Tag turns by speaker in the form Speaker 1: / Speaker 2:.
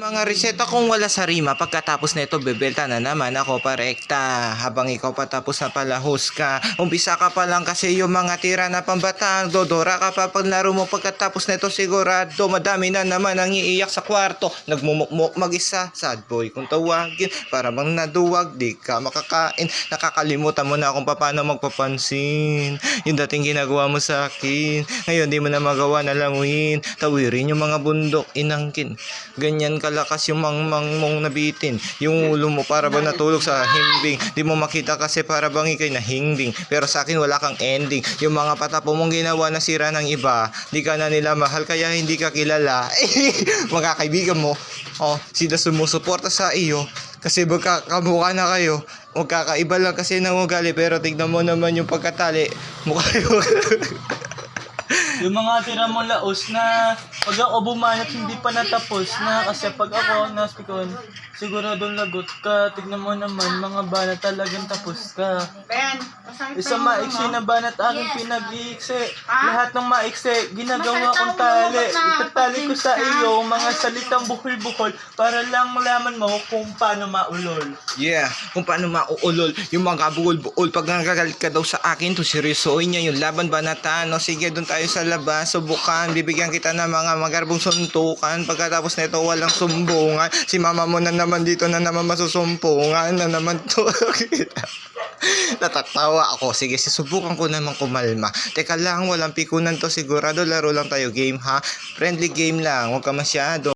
Speaker 1: Mga reseta kung wala sa rima, pagkatapos nito bebelta na naman ako parekta. Habang ikaw patapos na palahos ka, umpisa ka pa lang kasi yung mga tira na pambatang dodora ka pa pag laro mo. Pagkatapos nito sigurado madami na naman ang iiyak sa kwarto. Nagmumukmuk mag-isa, sad boy kung tawagin, para bang naduwag, di ka makakain. Nakakalimutan mo na kung paano magpapansin yung dating ginagawa mo sa akin. Ngayon di mo na magawa na languin, tawirin yung mga bundok inangkin. Ganyan kalakas yung mangmang mong nabitin. Yung ulo mo para bang natulog sa himbing. Di mo makita kasi para bang ikay nahimbing. Pero sa akin wala kang ending. Yung mga patapo mong ginawa na sira ng iba, di ka na nila mahal kaya hindi ka kilala. Mga kaibigan mo, sila sumusuporta sa iyo kasi magkakamukha na kayo. Magkakaiba lang kasi ng ugali, pero tignan mo naman yung pagkatali. Mukha yung
Speaker 2: Yung mga tira mo laos na pag ako bumanat hindi pa natapos na kasi pag ako naspikon siguradong lagot ka. Tignan mo naman mga banat talagang tapos ka. Isang maiksi na banat aking pinag-iiksi. Lahat ng maiksi ginagawa kong tali. Itatali ko sa iyo mga salitang buhol-buhol para lang malaman mo kung paano maulol.
Speaker 1: Yeah, kung paano mauulol yung mga buol-buol. Pag nagagalit ka daw sa akin, to seryosoin niya yung laban banatan. No, sige, doon tayo sa labas, subukan. Bibigyan kita ng mga magarbong suntukan. Pagkatapos nito, walang sumbungan. Si mama mo na naman dito na naman masusumpungan na naman to. Natatawa ako. Sige, susubukan ko naman kumalma. Teka lang, walang pikunan to. Sigurado laro lang tayo game, ha? Friendly game lang. Huwag ka masyado